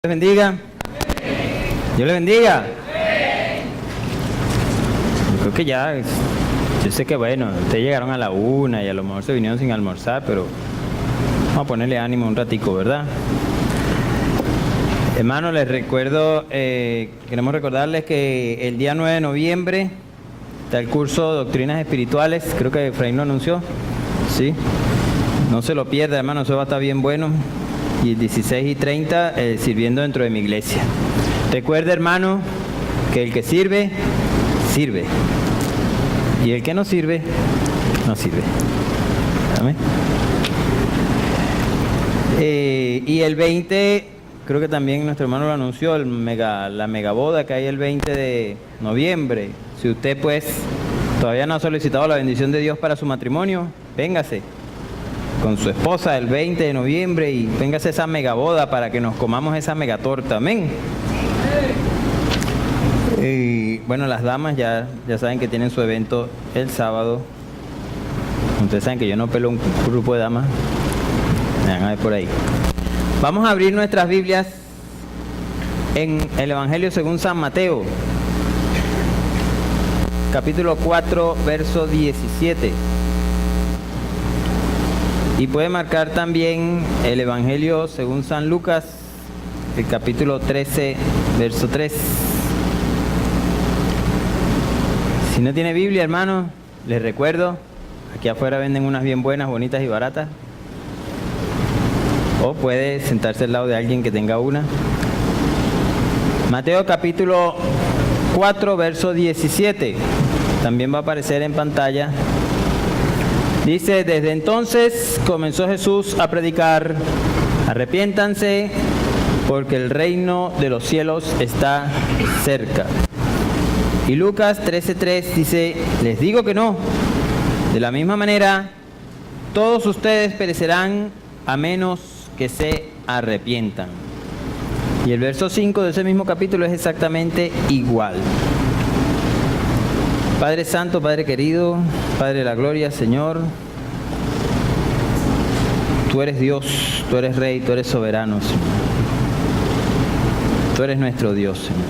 Dios les bendiga. Dios les bendiga. Yo creo que ya, yo sé que bueno, ustedes llegaron a la 1 y a lo mejor se vinieron sin almorzar, pero vamos a ponerle ánimo un ratico, ¿verdad? Hermanos, les recuerdo, queremos recordarles que el día 9 de noviembre está el curso de Doctrinas Espirituales, creo que Efraín lo anunció, ¿sí? No se lo pierda, hermano, eso va a estar bien bueno. Y 16 y 30 sirviendo dentro de mi iglesia. Recuerde, hermano, que el que sirve, sirve. Y el que no sirve, no sirve. Amén. Y el 20, creo que también nuestro hermano lo anunció, la megaboda que hay el 20 de noviembre. Si usted pues todavía no ha solicitado la bendición de Dios para su matrimonio, véngase con su esposa el 20 de noviembre y véngase a esa megaboda para que nos comamos esa megatorta. Amén. Y bueno, las damas ya saben que tienen su evento el sábado. Ustedes saben que yo no pelo un grupo de damas. Me van a ver por ahí. Vamos a abrir nuestras Biblias en el Evangelio según San Mateo, capítulo 4, verso 17. Y puede marcar también el Evangelio según San Lucas, el capítulo 13, verso 3. Si no tiene Biblia, hermano, les recuerdo, aquí afuera venden unas bien buenas, bonitas y baratas. O puede sentarse al lado de alguien que tenga una. Mateo capítulo 4, verso 17. También va a aparecer en pantalla. Dice, desde entonces comenzó Jesús a predicar, arrepiéntanse porque el reino de los cielos está cerca. Y Lucas 13:3 dice, les digo que no, de la misma manera, todos ustedes perecerán a menos que se arrepientan. Y el verso 5 de ese mismo capítulo es exactamente igual. Padre Santo, Padre querido, Padre de la gloria, Señor, tú eres Dios, tú eres Rey, tú eres soberano, Señor. Tú eres nuestro Dios, Señor.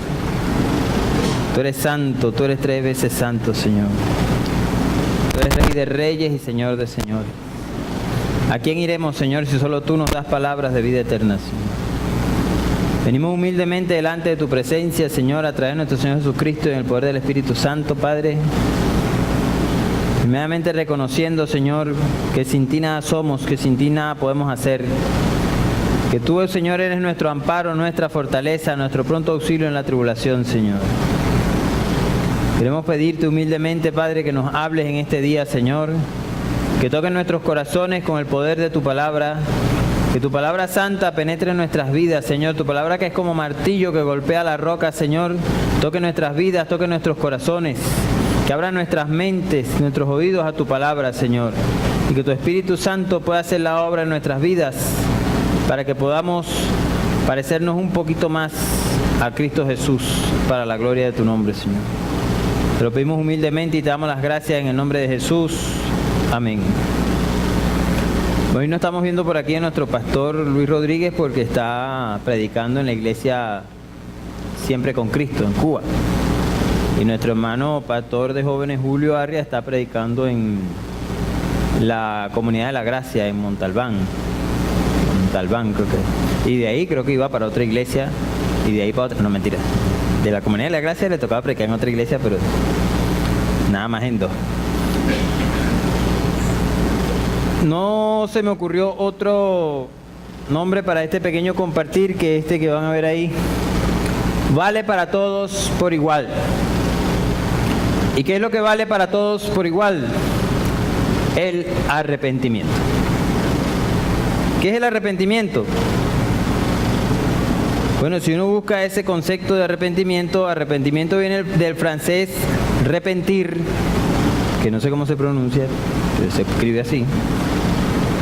Tú eres santo, tú eres 3 veces santo, Señor. Tú eres Rey de reyes y Señor de señores. ¿A quién iremos, Señor, si solo tú nos das palabras de vida eterna, Señor? Venimos humildemente delante de tu presencia, Señor, a través de nuestro Señor Jesucristo y en el poder del Espíritu Santo, Padre. Primeramente reconociendo, Señor, que sin ti nada somos, que sin ti nada podemos hacer. Que tú, Señor, eres nuestro amparo, nuestra fortaleza, nuestro pronto auxilio en la tribulación, Señor. Queremos pedirte humildemente, Padre, que nos hables en este día, Señor. Que toques nuestros corazones con el poder de tu palabra. Que tu palabra santa penetre en nuestras vidas, Señor. Tu palabra que es como martillo que golpea la roca, Señor. Toque nuestras vidas, toque nuestros corazones. Que abra nuestras mentes, nuestros oídos a tu palabra, Señor. Y que tu Espíritu Santo pueda hacer la obra en nuestras vidas para que podamos parecernos un poquito más a Cristo Jesús para la gloria de tu nombre, Señor. Te lo pedimos humildemente y te damos las gracias en el nombre de Jesús. Amén. Hoy no estamos viendo por aquí a nuestro pastor Luis Rodríguez porque está predicando en la iglesia Siempre con Cristo en Cuba. Y nuestro hermano pastor de jóvenes Julio Arria está predicando en la Comunidad de la Gracia en Montalbán. Montalbán creo que. Y de ahí creo que iba para otra iglesia y de ahí para otra. No, mentira. De la Comunidad de la Gracia le tocaba predicar en otra iglesia, pero nada más en 2. No se me ocurrió otro nombre para este pequeño compartir que este que van a ver ahí. Vale para todos por igual. ¿Y qué es lo que vale para todos por igual? El arrepentimiento. ¿Qué es el arrepentimiento? Bueno, si uno busca ese concepto de arrepentimiento, arrepentimiento viene del francés repentir, que no sé cómo se pronuncia, pero se escribe así.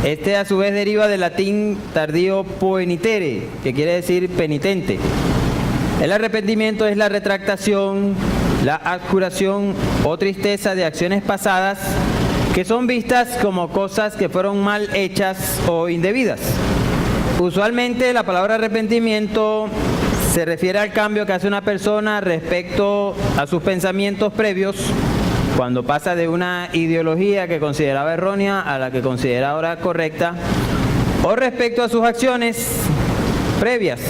Este a su vez deriva del latín tardío poenitere, que quiere decir penitente. El arrepentimiento es la retractación, la abjuración o tristeza de acciones pasadas que son vistas como cosas que fueron mal hechas o indebidas. Usualmente la palabra arrepentimiento se refiere al cambio que hace una persona respecto a sus pensamientos previos, cuando pasa de una ideología que consideraba errónea a la que considera ahora correcta, o respecto a sus acciones previas.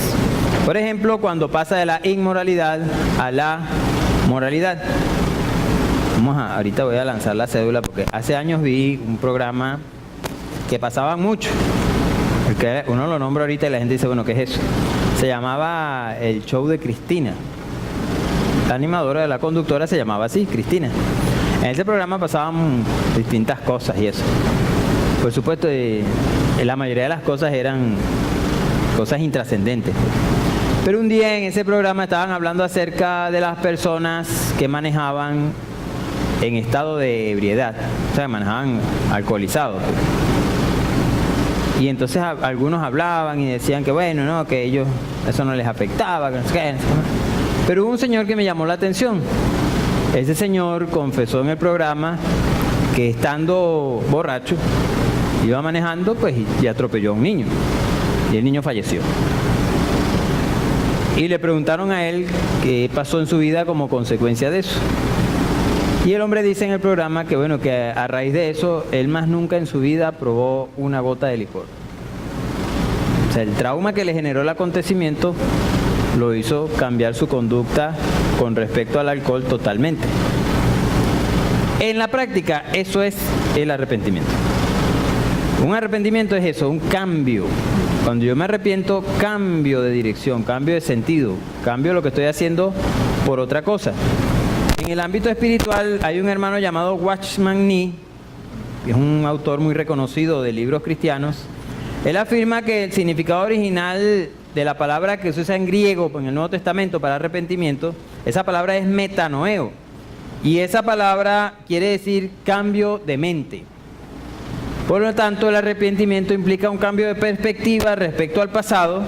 Por ejemplo, cuando pasa de la inmoralidad a la moralidad. Ahorita voy a lanzar la cédula porque hace años vi un programa que pasaba mucho. Porque uno lo nombra ahorita y la gente dice, bueno, ¿qué es eso? Se llamaba El Show de Cristina. La animadora de la conductora se llamaba así, Cristina. En ese programa pasaban distintas cosas y eso. Por supuesto, la mayoría de las cosas eran cosas intrascendentes. Pero un día en ese programa estaban hablando acerca de las personas que manejaban en estado de ebriedad, o sea, manejaban alcoholizados. Y entonces algunos hablaban y decían que bueno, no, que ellos eso no les afectaba, que no sé qué. Pero hubo un señor que me llamó la atención. Ese señor confesó en el programa que estando borracho, iba manejando pues y atropelló a un niño. Y el niño falleció. Y le preguntaron a él qué pasó en su vida como consecuencia de eso. Y el hombre dice en el programa que bueno, que a raíz de eso, él más nunca en su vida probó una gota de licor. O sea, el trauma que le generó el acontecimiento lo hizo cambiar su conducta con respecto al alcohol totalmente. En la práctica, eso es el arrepentimiento. Un arrepentimiento es eso, un cambio. Cuando yo me arrepiento, cambio de dirección, cambio de sentido, cambio lo que estoy haciendo por otra cosa. En el ámbito espiritual hay un hermano llamado Watchman Nee, que es un autor muy reconocido de libros cristianos. Él afirma que el significado original de la palabra que se usa en griego en el Nuevo Testamento para arrepentimiento, esa palabra es metanoeo. Y esa palabra quiere decir cambio de mente. Por lo tanto, el arrepentimiento implica un cambio de perspectiva respecto al pasado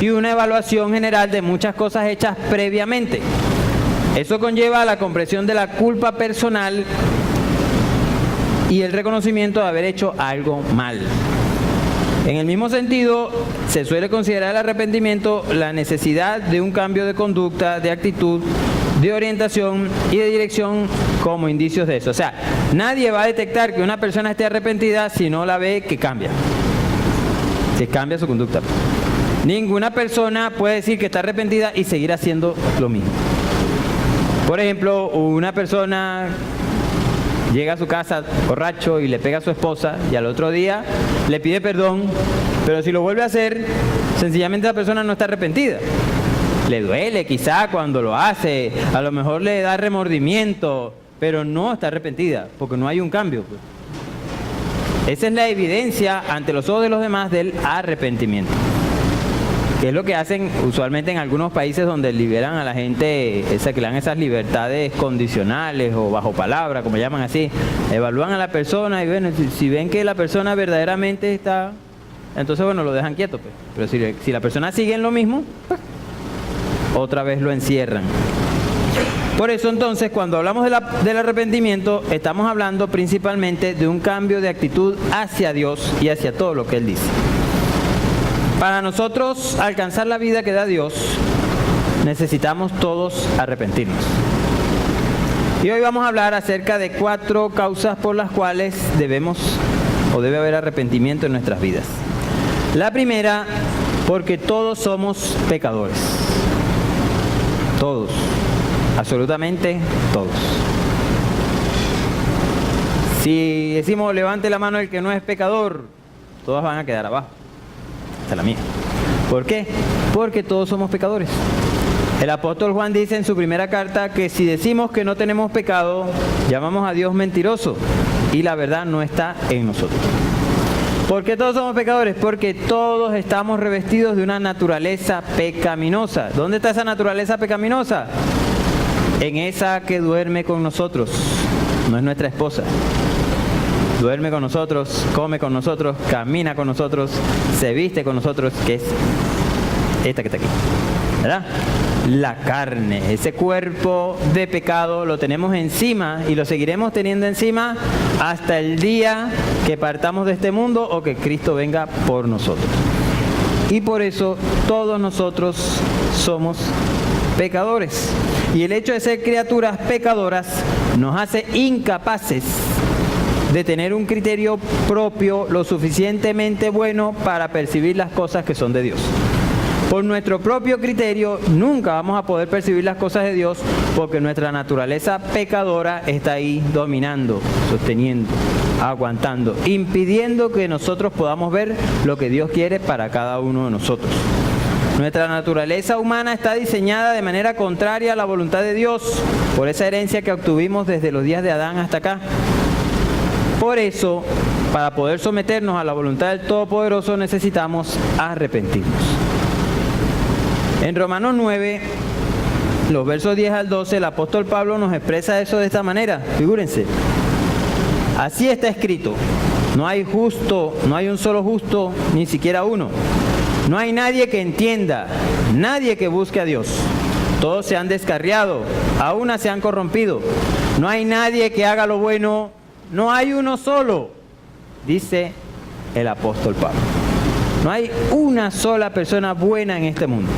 y una evaluación general de muchas cosas hechas previamente. Eso conlleva la comprensión de la culpa personal y el reconocimiento de haber hecho algo mal. En el mismo sentido, se suele considerar el arrepentimiento la necesidad de un cambio de conducta, de actitud, de orientación y de dirección como indicios de eso. O sea, nadie va a detectar que una persona esté arrepentida si no la ve que cambia. Que cambia su conducta. Ninguna persona puede decir que está arrepentida y seguir haciendo lo mismo. Por ejemplo, una persona llega a su casa borracho y le pega a su esposa y al otro día le pide perdón, pero si lo vuelve a hacer, sencillamente la persona no está arrepentida. Le duele quizá cuando lo hace, a lo mejor le da remordimiento, pero no está arrepentida, porque no hay un cambio. Esa es la evidencia ante los ojos de los demás del arrepentimiento. Que es lo que hacen usualmente en algunos países donde liberan a la gente, que le dan esas libertades condicionales o bajo palabra, como llaman así. Evalúan a la persona y bueno, si ven que la persona verdaderamente está, entonces bueno, lo dejan quieto. Pues. Pero si la persona sigue en lo mismo, pues, otra vez lo encierran. Por eso entonces, cuando hablamos del arrepentimiento, estamos hablando principalmente de un cambio de actitud hacia Dios y hacia todo lo que Él dice. Para nosotros alcanzar la vida que da Dios, necesitamos todos arrepentirnos. Y hoy vamos a hablar acerca de 4 causas por las cuales debe haber arrepentimiento en nuestras vidas. La primera, porque todos somos pecadores. Todos, absolutamente todos. Si decimos levante la mano el que no es pecador, todos van a quedar abajo. La mía. ¿Por qué? Porque todos somos pecadores. El apóstol Juan dice en su primera carta que si decimos que no tenemos pecado, llamamos a Dios mentiroso y la verdad no está en nosotros. ¿Por qué todos somos pecadores? Porque todos estamos revestidos de una naturaleza pecaminosa. ¿Dónde está esa naturaleza pecaminosa? En esa que duerme con nosotros. No es nuestra esposa. Duerme con nosotros, come con nosotros, camina con nosotros, se viste con nosotros, que es esta que está aquí, ¿verdad? La carne, ese cuerpo de pecado lo tenemos encima y lo seguiremos teniendo encima hasta el día que partamos de este mundo o que Cristo venga por nosotros. Y por eso todos nosotros somos pecadores. Y el hecho de ser criaturas pecadoras nos hace incapaces de tener un criterio propio lo suficientemente bueno para percibir las cosas que son de Dios. Por nuestro propio criterio nunca vamos a poder percibir las cosas de Dios porque nuestra naturaleza pecadora está ahí dominando, sosteniendo, aguantando, impidiendo que nosotros podamos ver lo que Dios quiere para cada uno de nosotros. Nuestra naturaleza humana está diseñada de manera contraria a la voluntad de Dios por esa herencia que obtuvimos desde los días de Adán hasta acá. Por eso, para poder someternos a la voluntad del Todopoderoso necesitamos arrepentirnos. En Romanos 9, los versos 10 al 12, el apóstol Pablo nos expresa eso de esta manera. Figúrense. Así está escrito. No hay justo, no hay un solo justo, ni siquiera uno. No hay nadie que entienda, nadie que busque a Dios. Todos se han descarriado, a una se han corrompido. No hay nadie que haga lo bueno, no hay uno solo, dice el apóstol Pablo. No hay una sola persona buena en este mundo.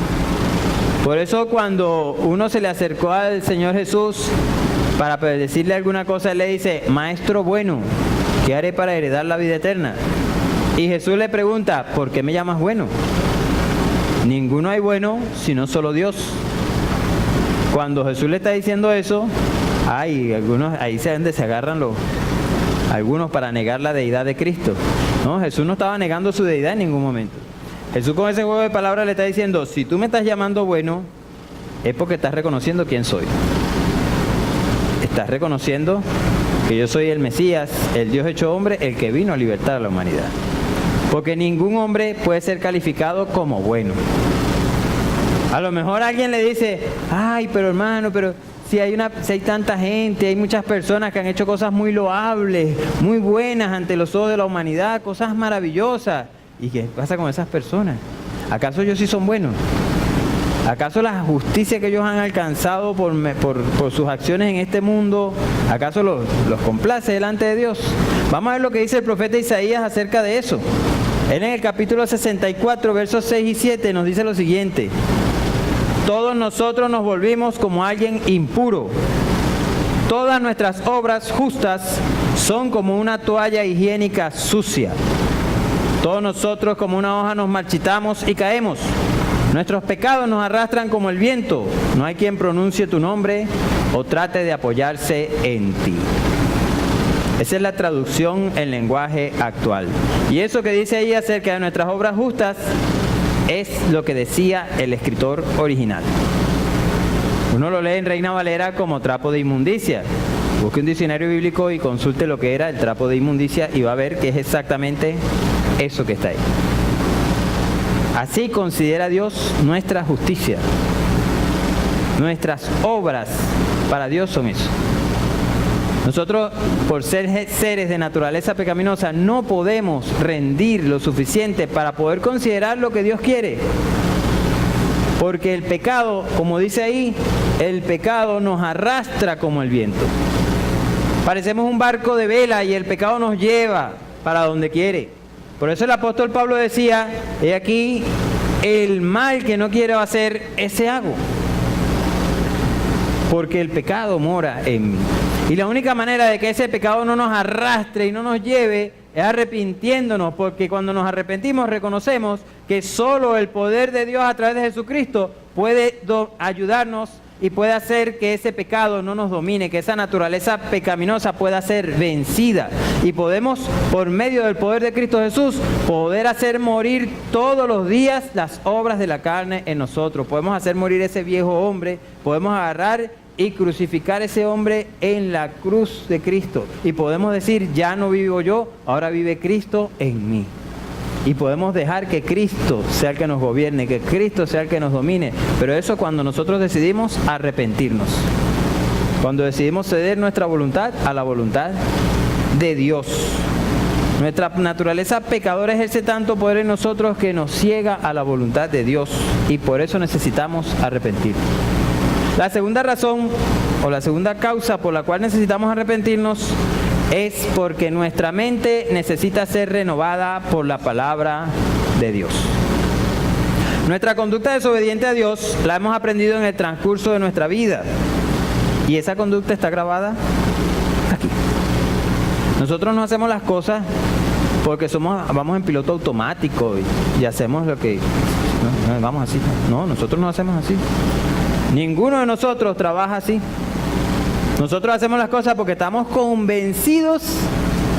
Por eso cuando uno se le acercó al Señor Jesús para decirle alguna cosa, él le dice, Maestro bueno, ¿qué haré para heredar la vida eterna? Y Jesús le pregunta, ¿por qué me llamas bueno? Ninguno hay bueno, sino solo Dios. Cuando Jesús le está diciendo eso, hay algunos, ahí se agarran algunos para negar la deidad de Cristo. No, Jesús no estaba negando su deidad en ningún momento. Jesús con ese juego de palabras le está diciendo, si tú me estás llamando bueno, es porque estás reconociendo quién soy. Estás reconociendo que yo soy el Mesías, el Dios hecho hombre, el que vino a libertar a la humanidad. Porque ningún hombre puede ser calificado como bueno. A lo mejor alguien le dice, ay, pero hermano, pero si hay tanta gente, hay muchas personas que han hecho cosas muy loables, muy buenas ante los ojos de la humanidad, cosas maravillosas. ¿Y qué pasa con esas personas? ¿Acaso ellos sí son buenos? ¿Acaso la justicia que ellos han alcanzado por sus acciones en este mundo, acaso los complace delante de Dios? Vamos a ver lo que dice el profeta Isaías acerca de eso. Él en el capítulo 64, versos 6 y 7 nos dice lo siguiente. Todos nosotros nos volvimos como alguien impuro. Todas nuestras obras justas son como una toalla higiénica sucia. Todos nosotros como una hoja nos marchitamos y caemos. Nuestros pecados nos arrastran como el viento. No hay quien pronuncie tu nombre o trate de apoyarse en ti. Esa es la traducción en lenguaje actual. Y eso que dice ahí acerca de nuestras obras justas es lo que decía el escritor original. Uno lo lee en Reina Valera como trapo de inmundicia. Busque un diccionario bíblico y consulte lo que era el trapo de inmundicia y va a ver que es exactamente eso que está ahí. Así considera Dios nuestra justicia. Nuestras obras para Dios son eso. Nosotros, por ser seres de naturaleza pecaminosa, no podemos rendir lo suficiente para poder considerar lo que Dios quiere. Porque el pecado, como dice ahí, el pecado nos arrastra como el viento. Parecemos un barco de vela y el pecado nos lleva para donde quiere. Por eso el apóstol Pablo decía, he aquí, el mal que no quiero hacer, ese hago. Porque el pecado mora en mí. Y la única manera de que ese pecado no nos arrastre y no nos lleve es arrepintiéndonos, porque cuando nos arrepentimos reconocemos que solo el poder de Dios a través de Jesucristo puede ayudarnos y puede hacer que ese pecado no nos domine, que esa naturaleza pecaminosa pueda ser vencida. Y podemos, por medio del poder de Cristo Jesús, poder hacer morir todos los días las obras de la carne en nosotros. Podemos hacer morir ese viejo hombre, podemos agarrar y crucificar ese hombre en la cruz de Cristo. Y podemos decir, ya no vivo yo, ahora vive Cristo en mí. Y podemos dejar que Cristo sea el que nos gobierne, que Cristo sea el que nos domine. Pero eso cuando nosotros decidimos arrepentirnos. Cuando decidimos ceder nuestra voluntad a la voluntad de Dios. Nuestra naturaleza pecadora ejerce tanto poder en nosotros que nos ciega a la voluntad de Dios. Y por eso necesitamos arrepentirnos. La segunda razón o la segunda causa por la cual necesitamos arrepentirnos es porque nuestra mente necesita ser renovada por la palabra de Dios. Nuestra conducta desobediente a Dios la hemos aprendido en el transcurso de nuestra vida. Y esa conducta está grabada aquí. Nosotros no hacemos las cosas porque vamos en piloto automático y hacemos lo que... No, vamos así. No, nosotros no hacemos así. Ninguno de nosotros trabaja así. Nosotros hacemos las cosas porque estamos convencidos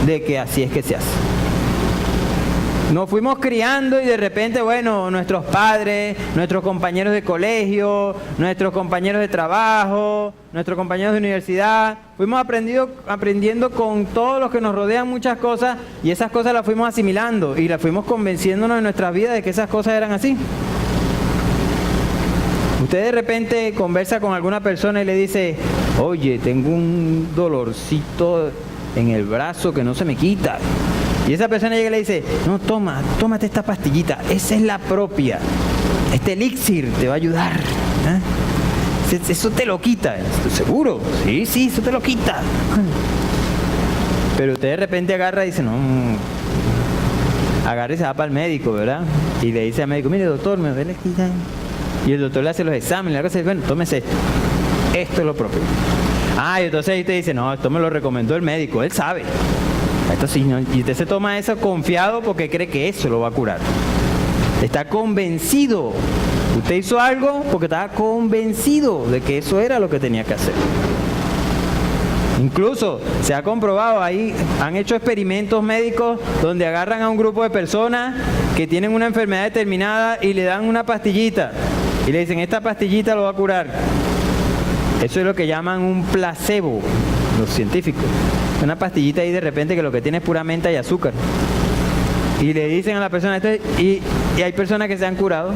de que así es que se hace. Nos fuimos criando y de repente, bueno, nuestros padres, nuestros compañeros de colegio, nuestros compañeros de trabajo, nuestros compañeros de universidad, fuimos aprendiendo con todos los que nos rodean muchas cosas y esas cosas las fuimos asimilando y las fuimos convenciéndonos en nuestras vidas de que esas cosas eran así. Usted de repente conversa con alguna persona y le dice, oye, tengo un dolorcito en el brazo que no se me quita. Y esa persona llega y le dice, no, tómate esta pastillita, esa es la propia. Este elixir te va a ayudar. Eso te lo quita. ¿Estás seguro? Sí, eso te lo quita. Pero usted de repente agarra y dice, no, agarra y se va para el médico, ¿verdad? Y le dice al médico, mire doctor, me duele aquí. Y el doctor le hace los exámenes, le dice, bueno, tómese esto. Esto es lo propio. Y entonces ahí te dice, no, esto me lo recomendó el médico, él sabe. Esto sí, ¿no? Y usted se toma eso confiado porque cree que eso lo va a curar. Está convencido. Usted hizo algo porque estaba convencido de que eso era lo que tenía que hacer. Incluso se ha comprobado, ahí han hecho experimentos médicos donde agarran a un grupo de personas que tienen una enfermedad determinada y le dan una pastillita. Y le dicen, esta pastillita lo va a curar. Eso es lo que llaman un placebo, los científicos. Una pastillita ahí de repente que lo que tiene es pura menta y azúcar. Y le dicen a la persona esto, y hay personas que se han curado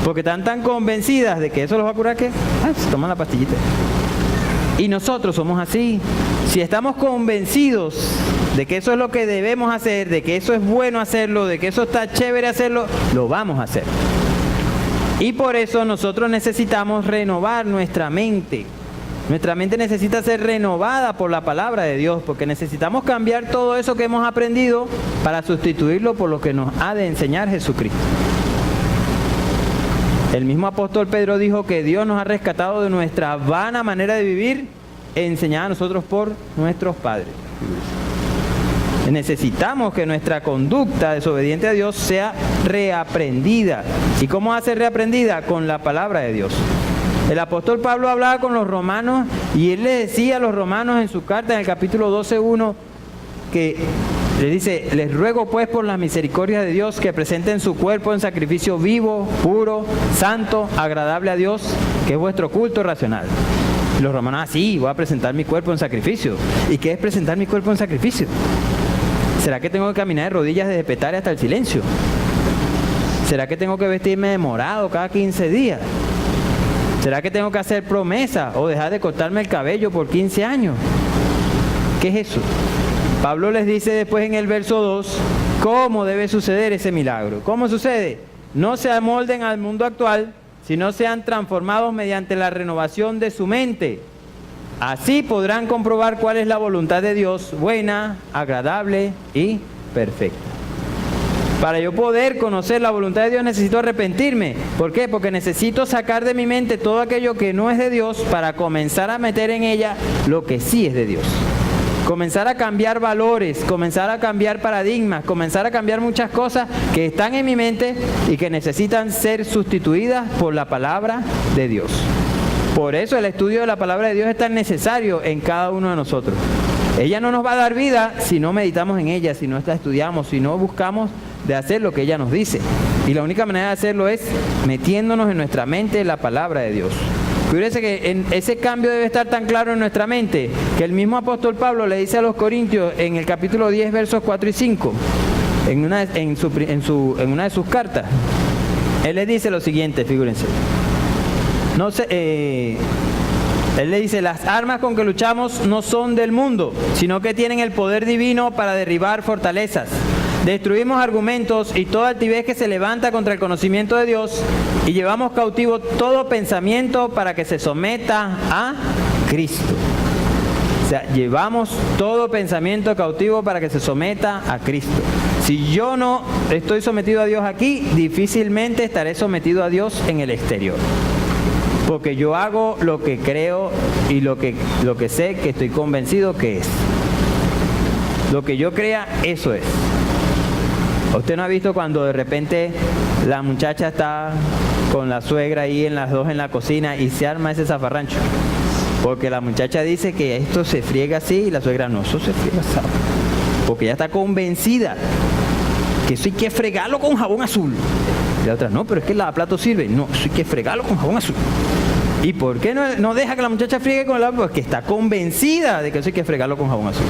porque están tan convencidas de que eso los va a curar que se toman la pastillita. Y nosotros somos así. Si estamos convencidos de que eso es lo que debemos hacer, de que eso es bueno hacerlo, de que eso está chévere hacerlo, lo vamos a hacer. Y por eso nosotros necesitamos renovar nuestra mente. Nuestra mente necesita ser renovada por la palabra de Dios, porque necesitamos cambiar todo eso que hemos aprendido para sustituirlo por lo que nos ha de enseñar Jesucristo. El mismo apóstol Pedro dijo que Dios nos ha rescatado de nuestra vana manera de vivir, enseñada a nosotros por nuestros padres. Necesitamos que nuestra conducta desobediente a Dios sea reaprendida. ¿Y cómo va a ser reaprendida? Con la palabra de Dios. El apóstol Pablo hablaba con los romanos y él le decía a los romanos en su carta, en el capítulo 12:1, que le dice, les ruego pues por las misericordias de Dios que presenten su cuerpo en sacrificio vivo, puro, santo, agradable a Dios, que es vuestro culto racional. Y los romanos, sí, voy a presentar mi cuerpo en sacrificio. ¿Y qué es presentar mi cuerpo en sacrificio? ¿Será que tengo que caminar de rodillas desde Petare hasta el silencio? ¿Será que tengo que vestirme de morado cada 15 días? ¿Será que tengo que hacer promesa o dejar de cortarme el cabello por 15 años? ¿Qué es eso? Pablo les dice después en el verso 2 cómo debe suceder ese milagro. ¿Cómo sucede? No se amolden al mundo actual, sino sean transformados mediante la renovación de su mente. Así podrán comprobar cuál es la voluntad de Dios, buena, agradable y perfecta. Para yo poder conocer la voluntad de Dios necesito arrepentirme. ¿Por qué? Porque necesito sacar de mi mente todo aquello que no es de Dios para comenzar a meter en ella lo que sí es de Dios. Comenzar a cambiar valores, comenzar a cambiar paradigmas, comenzar a cambiar muchas cosas que están en mi mente y que necesitan ser sustituidas por la palabra de Dios. Por eso el estudio de la palabra de Dios es tan necesario en cada uno de nosotros. Ella no nos va a dar vida si no meditamos en ella, si no la estudiamos, si no buscamos de hacer lo que ella nos dice. Y la única manera de hacerlo es metiéndonos en nuestra mente la palabra de Dios. Fíjense que ese cambio debe estar tan claro en nuestra mente que el mismo apóstol Pablo le dice a los Corintios en el capítulo 10, versos 4 y 5, en una de sus cartas. Él les dice lo siguiente, fíjense. Él le dice, las armas con que luchamos no son del mundo, sino que tienen el poder divino para derribar fortalezas. Destruimos argumentos y toda altivez que se levanta contra el conocimiento de Dios y llevamos cautivo todo pensamiento para que se someta a Cristo. O sea, llevamos todo pensamiento cautivo para que se someta a Cristo. Si yo no estoy sometido a Dios aquí, difícilmente estaré sometido a Dios en el exterior. Porque yo hago lo que creo y lo que sé, que estoy convencido que es. Lo que yo crea, eso es. ¿Usted no ha visto cuando de repente la muchacha está con la suegra ahí en las dos en la cocina y se arma ese zafarrancho? Porque la muchacha dice que esto se friega así y la suegra no, eso se friega así. Porque ella está convencida que eso hay que fregarlo con jabón azul. Y la otra, no, pero es que el lavaplatos sirve. No, eso hay que fregarlo con jabón azul. ¿Y por qué no deja que la muchacha friegue con el lavaplatos? Porque está convencida de que eso hay que fregarlo con jabón azul.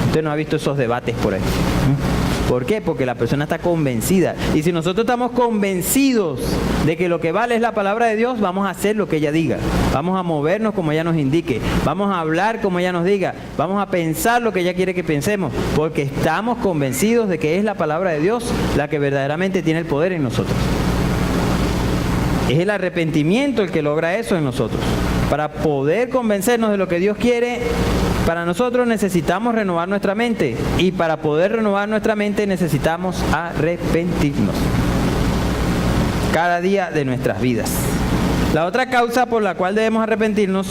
Usted no ha visto esos debates por ahí. ¿Por qué? Porque la persona está convencida. Y si nosotros estamos convencidos de que lo que vale es la palabra de Dios, vamos a hacer lo que ella diga. Vamos a movernos como ella nos indique. Vamos a hablar como ella nos diga. Vamos a pensar lo que ella quiere que pensemos. Porque estamos convencidos de que es la palabra de Dios la que verdaderamente tiene el poder en nosotros. Es el arrepentimiento el que logra eso en nosotros. Para poder convencernos de lo que Dios quiere, para nosotros necesitamos renovar nuestra mente. Y para poder renovar nuestra mente necesitamos arrepentirnos. Cada día de nuestras vidas. La otra causa por la cual debemos arrepentirnos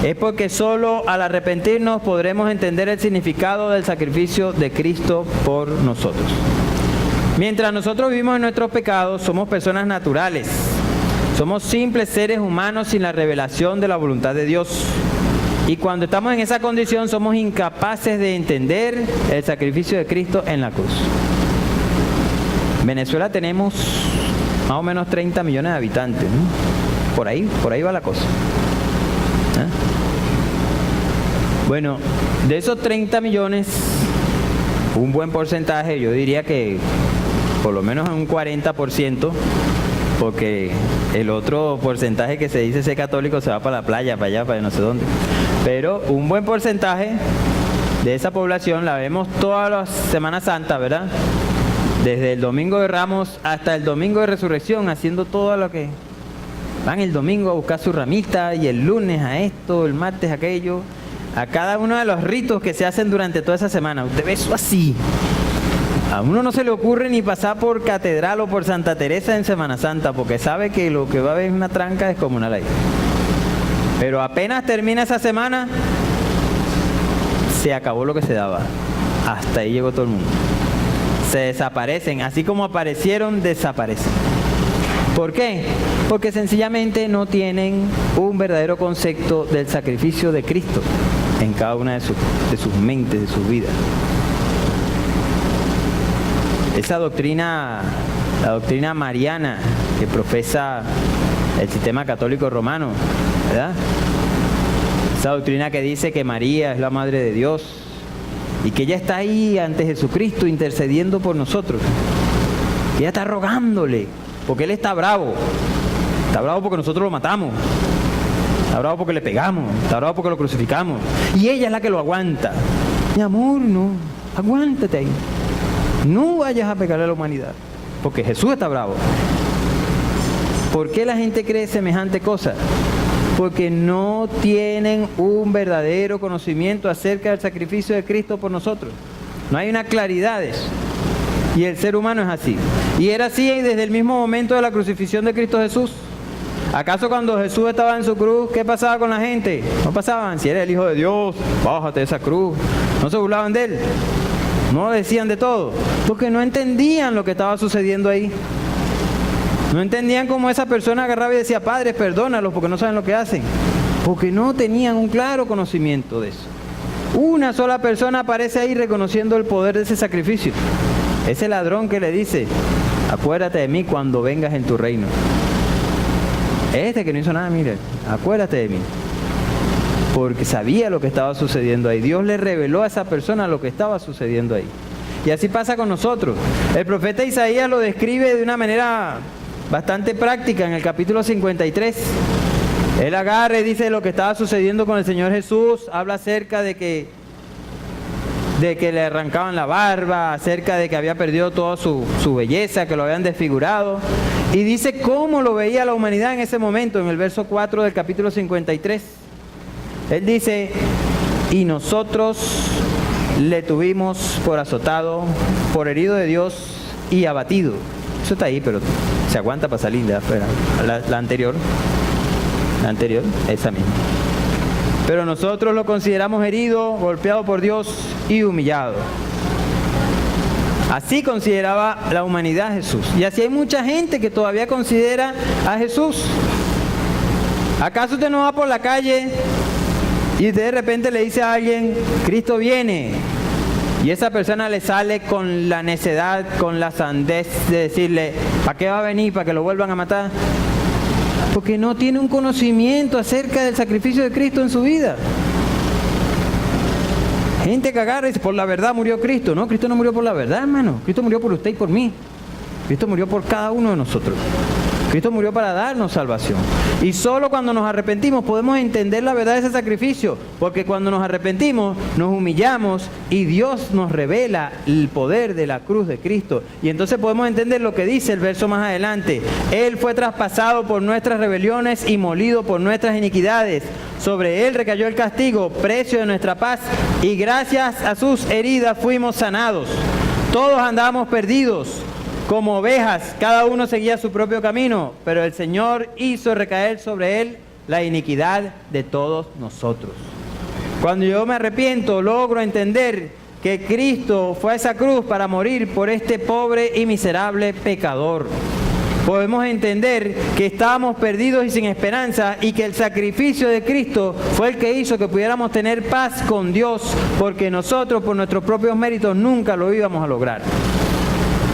es porque solo al arrepentirnos podremos entender el significado del sacrificio de Cristo por nosotros. Mientras nosotros vivimos en nuestros pecados, somos personas naturales. Somos simples seres humanos sin la revelación de la voluntad de Dios. Y cuando estamos en esa condición, somos incapaces de entender el sacrificio de Cristo en la cruz. En Venezuela tenemos más o menos 30 millones de habitantes, ¿no? Por ahí va la cosa. Bueno, de esos 30 millones, un buen porcentaje, yo diría que por lo menos un 40%, porque el otro porcentaje que se dice ser católico se va para la playa, para allá, para no sé dónde. Pero un buen porcentaje de esa población la vemos todas las Semanas Santas, ¿verdad? Desde el Domingo de Ramos hasta el Domingo de Resurrección, haciendo todo lo que... Van el domingo a buscar su ramita y el lunes a esto, el martes a aquello, a cada uno de los ritos que se hacen durante toda esa semana. Usted ve eso así. A uno no se le ocurre ni pasar por Catedral o por Santa Teresa en Semana Santa, porque sabe que lo que va a haber es una tranca descomunal ahí. Pero apenas termina esa semana, se acabó lo que se daba. Hasta ahí llegó todo el mundo. Se desaparecen, así como aparecieron, desaparecen. ¿Por qué? Porque sencillamente no tienen un verdadero concepto del sacrificio de Cristo en cada una de sus mentes, de sus vidas. Esa doctrina, la doctrina mariana que profesa el sistema católico romano, ¿verdad? Esa doctrina que dice que María es la Madre de Dios y que ella está ahí ante Jesucristo intercediendo por nosotros. Y ella está rogándole, porque Él está bravo. Está bravo porque nosotros lo matamos. Está bravo porque le pegamos. Está bravo porque lo crucificamos. Y ella es la que lo aguanta. Mi amor, no. Aguántate ahí. No vayas a pegarle a la humanidad, porque Jesús está bravo. ¿Por qué la gente cree semejante cosa? Porque no tienen un verdadero conocimiento acerca del sacrificio de Cristo por nosotros. No hay una claridad de eso. Y el ser humano es así. Y era así desde el mismo momento de la crucifixión de Cristo Jesús. ¿Acaso cuando Jesús estaba en su cruz, qué pasaba con la gente? No pasaban. Si era el Hijo de Dios, bájate de esa cruz. No se burlaban de Él. No decían de todo, porque no entendían lo que estaba sucediendo ahí. No entendían cómo esa persona agarraba y decía, Padre, perdónalos porque no saben lo que hacen. Porque no tenían un claro conocimiento de eso. Una sola persona aparece ahí reconociendo el poder de ese sacrificio. Ese ladrón que le dice, acuérdate de mí cuando vengas en tu reino. Este que no hizo nada, mire, acuérdate de mí. Porque sabía lo que estaba sucediendo ahí. Dios le reveló a esa persona lo que estaba sucediendo ahí. Y así pasa con nosotros. El profeta Isaías lo describe de una manera bastante práctica en el capítulo 53. Él agarra y dice lo que estaba sucediendo con el Señor Jesús. Habla acerca de que le arrancaban la barba, acerca de que había perdido toda su belleza, que lo habían desfigurado. Y dice cómo lo veía la humanidad en ese momento, en el verso 4 del capítulo 53. Él dice, y nosotros le tuvimos por azotado, por herido de Dios y abatido. Eso está ahí, pero se aguanta para salir de afuera. La anterior, esa misma. Pero nosotros lo consideramos herido, golpeado por Dios y humillado. Así consideraba la humanidad a Jesús. Y así hay mucha gente que todavía considera a Jesús. ¿Acaso usted no va por la calle y usted de repente le dice a alguien, Cristo viene? Y esa persona le sale con la necedad, con la sandez de decirle, ¿para qué va a venir? ¿Para que lo vuelvan a matar? Porque no tiene un conocimiento acerca del sacrificio de Cristo en su vida. Gente que agarra y dice, por la verdad murió Cristo. No, Cristo no murió por la verdad, hermano. Cristo murió por usted y por mí. Cristo murió por cada uno de nosotros. Cristo murió para darnos salvación. Y solo cuando nos arrepentimos podemos entender la verdad de ese sacrificio. Porque cuando nos arrepentimos, nos humillamos y Dios nos revela el poder de la cruz de Cristo. Y entonces podemos entender lo que dice el verso más adelante. Él fue traspasado por nuestras rebeliones y molido por nuestras iniquidades. Sobre Él recayó el castigo, precio de nuestra paz. Y gracias a sus heridas fuimos sanados. Todos andábamos perdidos. Como ovejas, cada uno seguía su propio camino, pero el Señor hizo recaer sobre él la iniquidad de todos nosotros. Cuando yo me arrepiento, logro entender que Cristo fue a esa cruz para morir por este pobre y miserable pecador. Podemos entender que estábamos perdidos y sin esperanza y que el sacrificio de Cristo fue el que hizo que pudiéramos tener paz con Dios, porque nosotros por nuestros propios méritos nunca lo íbamos a lograr.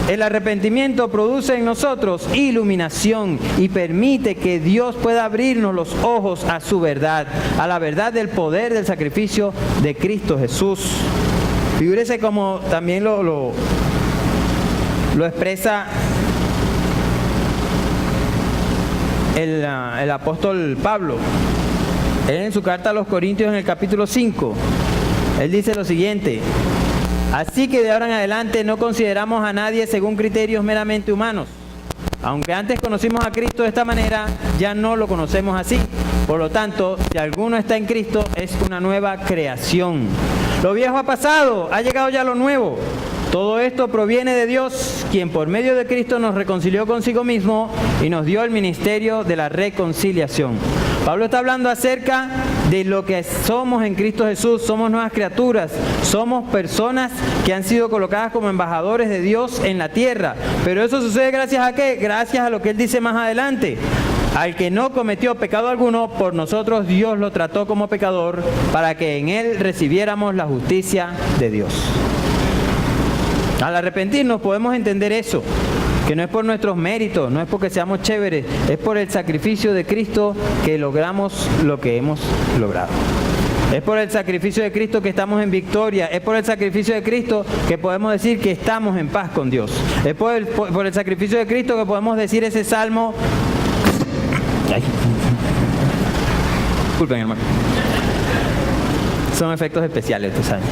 El arrepentimiento produce en nosotros iluminación y permite que Dios pueda abrirnos los ojos a su verdad, a la verdad del poder del sacrificio de Cristo Jesús. Figúrese como también lo expresa el apóstol Pablo. Él en su carta a los Corintios en el capítulo 5, él dice lo siguiente: así que de ahora en adelante no consideramos a nadie según criterios meramente humanos. Aunque antes conocimos a Cristo de esta manera, ya no lo conocemos así. Por lo tanto, si alguno está en Cristo, es una nueva creación. Lo viejo ha pasado, ha llegado ya lo nuevo. Todo esto proviene de Dios, quien por medio de Cristo nos reconcilió consigo mismo y nos dio el ministerio de la reconciliación. Pablo está hablando acerca de lo que somos en Cristo Jesús. Somos nuevas criaturas, somos personas que han sido colocadas como embajadores de Dios en la tierra. Pero eso sucede gracias a ¿qué? Gracias a lo que él dice más adelante. Al que no cometió pecado alguno, por nosotros Dios lo trató como pecador, para que en él recibiéramos la justicia de Dios. Al arrepentirnos podemos entender eso, que no es por nuestros méritos, no es porque seamos chéveres, es por el sacrificio de Cristo que logramos lo que hemos logrado. Es por el sacrificio de Cristo que estamos en victoria, es por el sacrificio de Cristo que podemos decir que estamos en paz con Dios. Es por el sacrificio de Cristo que podemos decir ese salmo. Ay. Disculpen, hermano. Son efectos especiales, tú sabes.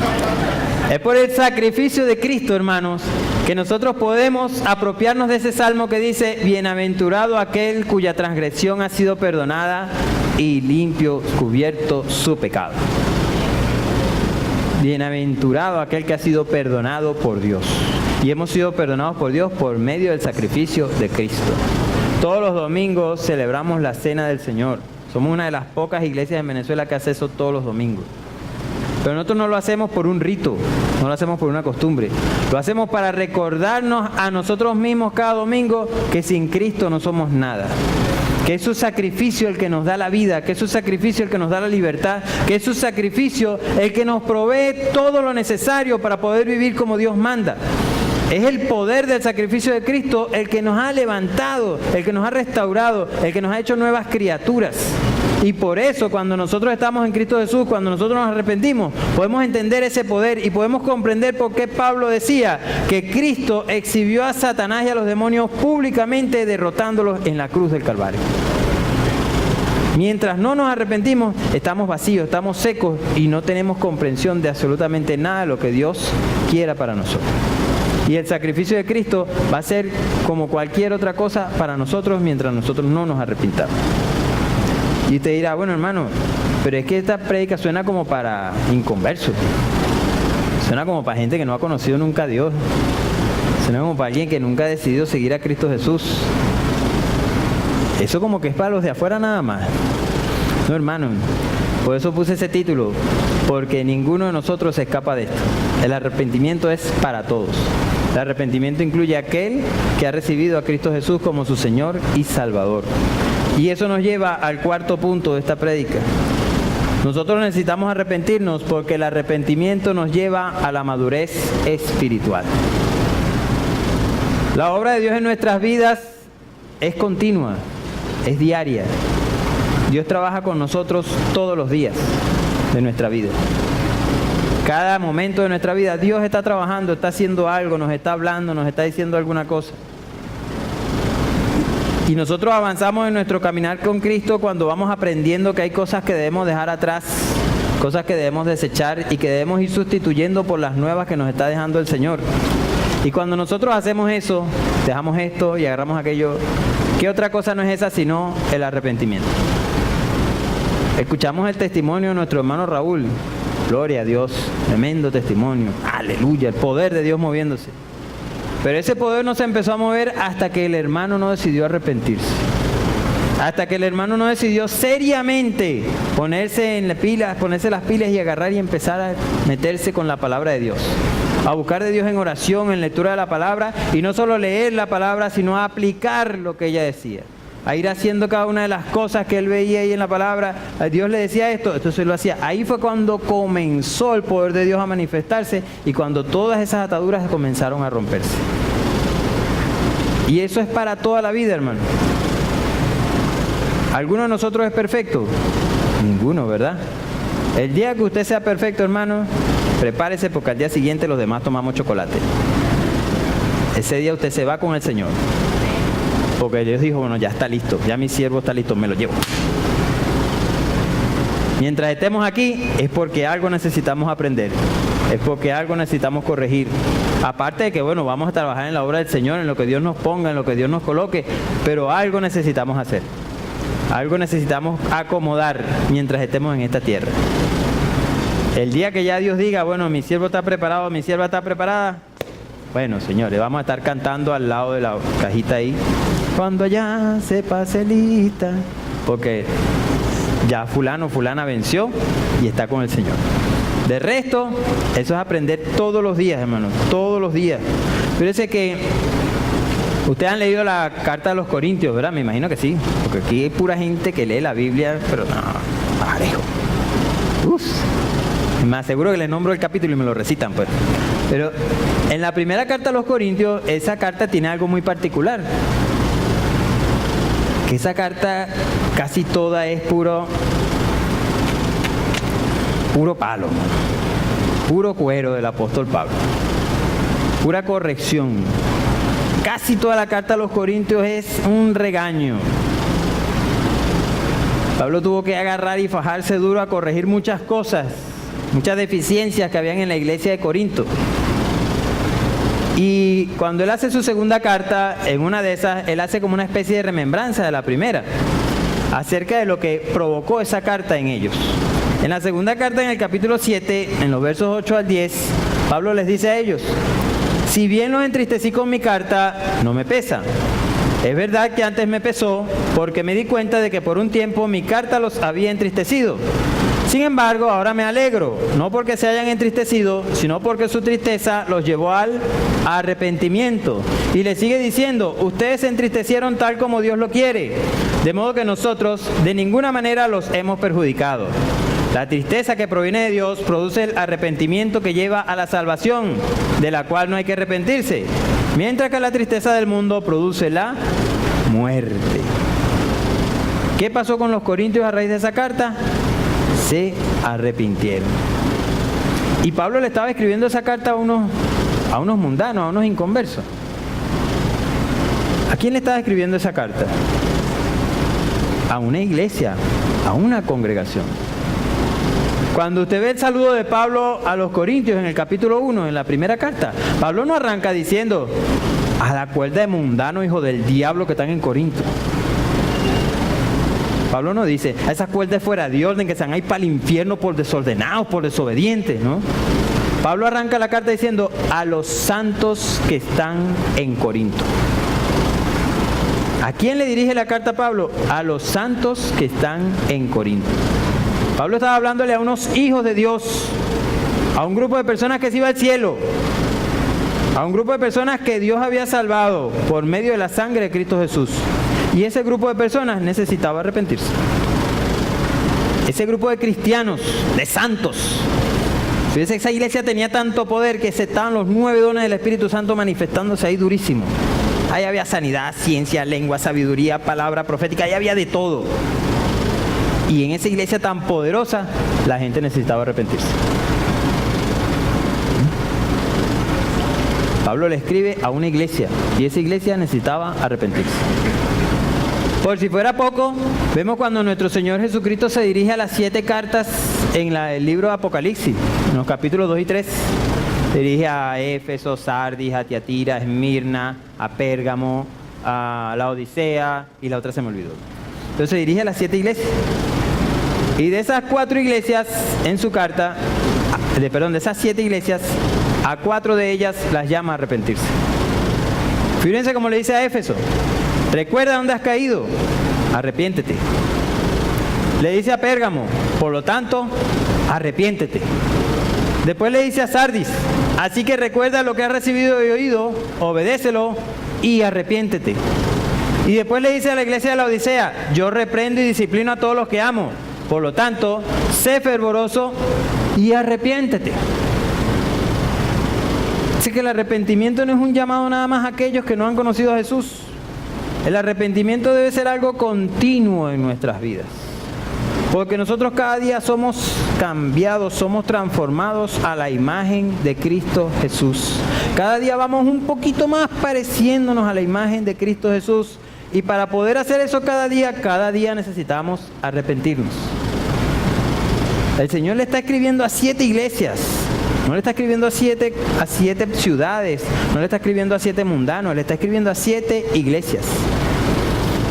Es por el sacrificio de Cristo, hermanos, que nosotros podemos apropiarnos de ese salmo que dice: bienaventurado aquel cuya transgresión ha sido perdonada y limpio, cubierto su pecado. Bienaventurado aquel que ha sido perdonado por Dios. Y hemos sido perdonados por Dios por medio del sacrificio de Cristo. Todos los domingos celebramos la Cena del Señor. Somos una de las pocas iglesias en Venezuela que hace eso todos los domingos. Pero nosotros no lo hacemos por un rito, no lo hacemos por una costumbre. Lo hacemos para recordarnos a nosotros mismos cada domingo que sin Cristo no somos nada. Que es su sacrificio el que nos da la vida, que es su sacrificio el que nos da la libertad, que es su sacrificio el que nos provee todo lo necesario para poder vivir como Dios manda. Es el poder del sacrificio de Cristo el que nos ha levantado, el que nos ha restaurado, el que nos ha hecho nuevas criaturas. Y por eso cuando nosotros estamos en Cristo Jesús, cuando nosotros nos arrepentimos, podemos entender ese poder y podemos comprender por qué Pablo decía que Cristo exhibió a Satanás y a los demonios públicamente derrotándolos en la cruz del Calvario. Mientras no nos arrepentimos, estamos vacíos, estamos secos y no tenemos comprensión de absolutamente nada de lo que Dios quiera para nosotros. Y el sacrificio de Cristo va a ser como cualquier otra cosa para nosotros mientras nosotros no nos arrepintamos. Y usted dirá, bueno, hermano, pero es que esta prédica suena como para inconversos. Suena como para gente que no ha conocido nunca a Dios. Suena como para alguien que nunca ha decidido seguir a Cristo Jesús. Eso como que es para los de afuera nada más. No, hermano. Por eso puse ese título, porque ninguno de nosotros se escapa de esto. El arrepentimiento es para todos. El arrepentimiento incluye a aquel que ha recibido a Cristo Jesús como su Señor y Salvador. Y eso nos lleva al cuarto punto de esta prédica. Nosotros necesitamos arrepentirnos porque el arrepentimiento nos lleva a la madurez espiritual. La obra de Dios en nuestras vidas es continua, es diaria. Dios trabaja con nosotros todos los días de nuestra vida. Cada momento de nuestra vida Dios está trabajando, está haciendo algo, nos está hablando, nos está diciendo alguna cosa. Y nosotros avanzamos en nuestro caminar con Cristo cuando vamos aprendiendo que hay cosas que debemos dejar atrás, cosas que debemos desechar y que debemos ir sustituyendo por las nuevas que nos está dejando el Señor. Y cuando nosotros hacemos eso, dejamos esto y agarramos aquello, ¿qué otra cosa no es esa sino el arrepentimiento? Escuchamos el testimonio de nuestro hermano Raúl. Gloria a Dios, tremendo testimonio. Aleluya, el poder de Dios moviéndose. Pero ese poder no se empezó a mover hasta que el hermano no decidió arrepentirse. Hasta que el hermano no decidió seriamente ponerse las pilas y agarrar y empezar a meterse con la palabra de Dios. A buscar de Dios en oración, en lectura de la palabra, y no solo leer la palabra, sino a aplicar lo que ella decía. A ir haciendo cada una de las cosas que él veía ahí en la palabra. Dios le decía esto, entonces lo hacía. Ahí fue cuando comenzó el poder de Dios a manifestarse y cuando todas esas ataduras comenzaron a romperse. Y eso es para toda la vida, hermano. ¿Alguno de nosotros es perfecto? Ninguno, ¿verdad? El día que usted sea perfecto, hermano, prepárese porque al día siguiente los demás tomamos chocolate. Ese día usted se va con el Señor. Porque Dios dijo, bueno, ya está listo, ya mi siervo está listo, me lo llevo. Mientras estemos aquí es porque algo necesitamos aprender, es porque algo necesitamos corregir. Aparte de que, bueno, vamos a trabajar en la obra del Señor, en lo que Dios nos ponga, en lo que Dios nos coloque, pero algo necesitamos hacer. Algo necesitamos acomodar mientras estemos en esta tierra. El día que ya Dios diga, bueno, mi siervo está preparado, mi sierva está preparada, bueno, señores, vamos a estar cantando al lado de la cajita ahí. Cuando ya se pase lista. Porque ya fulano, fulana venció y está con el Señor. De resto, eso es aprender todos los días, hermano. Todos los días. Fíjense que ustedes han leído la carta de los Corintios, ¿verdad? Me imagino que sí. Porque aquí hay pura gente que lee la Biblia, pero no, parejo. Me aseguro que les nombro el capítulo y me lo recitan, pues. Pero en la primera carta a los Corintios, esa carta tiene algo muy particular. Que esa carta casi toda es puro palo, puro cuero del apóstol Pablo. Pura corrección. Casi toda la carta a los Corintios es un regaño. Pablo tuvo que agarrar y fajarse duro a corregir muchas cosas, muchas deficiencias que habían en la iglesia de Corinto. Y cuando él hace su segunda carta, en una de esas, él hace como una especie de remembranza de la primera, acerca de lo que provocó esa carta en ellos. En la segunda carta, en el capítulo 7, en los versos 8 al 10, Pablo les dice a ellos: si bien los entristecí con mi carta, no me pesa. Es verdad que antes me pesó, porque me di cuenta de que por un tiempo mi carta los había entristecido. Sin embargo, ahora me alegro, no porque se hayan entristecido, sino porque su tristeza los llevó al arrepentimiento. Y le sigue diciendo: ustedes se entristecieron tal como Dios lo quiere, de modo que nosotros de ninguna manera los hemos perjudicado. La tristeza que proviene de Dios produce el arrepentimiento que lleva a la salvación, de la cual no hay que arrepentirse, mientras que la tristeza del mundo produce la muerte. ¿Qué pasó con los corintios a raíz de esa carta? Se arrepintieron. Y Pablo le estaba escribiendo esa carta a unos mundanos, a unos inconversos. ¿A quién le estaba escribiendo esa carta? A una iglesia, a una congregación. Cuando usted ve el saludo de Pablo a los corintios en el capítulo 1, en la primera carta, Pablo no arranca diciendo: a la cuerda de mundanos, hijo del diablo que están en Corinto. Pablo no dice: a esas cuerdas fuera de orden que se van a ir para el infierno por desordenados, por desobedientes, ¿no? Pablo arranca la carta diciendo a los santos que están en Corinto. ¿A quién le dirige la carta Pablo? A los santos que están en Corinto. Pablo estaba hablándole a unos hijos de Dios, a un grupo de personas que se iba al cielo, a un grupo de personas que Dios había salvado por medio de la sangre de Cristo Jesús. Y ese grupo de personas necesitaba arrepentirse. Ese grupo de cristianos, de santos. Fíjense, esa iglesia tenía tanto poder que se estaban los 9 dones del Espíritu Santo manifestándose ahí durísimo. Ahí había sanidad, ciencia, lengua, sabiduría, palabra profética, ahí había de todo. Y en esa iglesia tan poderosa, la gente necesitaba arrepentirse. Pablo le escribe a una iglesia y esa iglesia necesitaba arrepentirse. Por si fuera poco, vemos cuando nuestro Señor Jesucristo se dirige a las 7 cartas en el libro de Apocalipsis, en los capítulos 2 y 3. Se dirige a Éfeso, Sardis, a Tiatira, a Esmirna, a Pérgamo, a la Odisea y la otra se me olvidó. Entonces se dirige a las 7 iglesias. Y de esas 4 iglesias en su carta, de esas 7 iglesias, a 4 de ellas las llama a arrepentirse. Fíjense cómo le dice a Éfeso: recuerda dónde has caído, arrepiéntete. Le dice a Pérgamo: por lo tanto, arrepiéntete. Después le dice a Sardis: así que recuerda lo que has recibido y oído, obedécelo y arrepiéntete. Y después le dice a la iglesia de la Odisea: yo reprendo y disciplino a todos los que amo. Por lo tanto, sé fervoroso y arrepiéntete. Así que el arrepentimiento no es un llamado nada más a aquellos que no han conocido a Jesús. El arrepentimiento debe ser algo continuo en nuestras vidas. Porque nosotros cada día somos cambiados, somos transformados a la imagen de Cristo Jesús. Cada día vamos un poquito más pareciéndonos a la imagen de Cristo Jesús. Y para poder hacer eso cada día necesitamos arrepentirnos. El Señor le está escribiendo a 7 iglesias. No le está escribiendo a siete ciudades. No le está escribiendo a 7 mundanos. Le está escribiendo a 7 iglesias.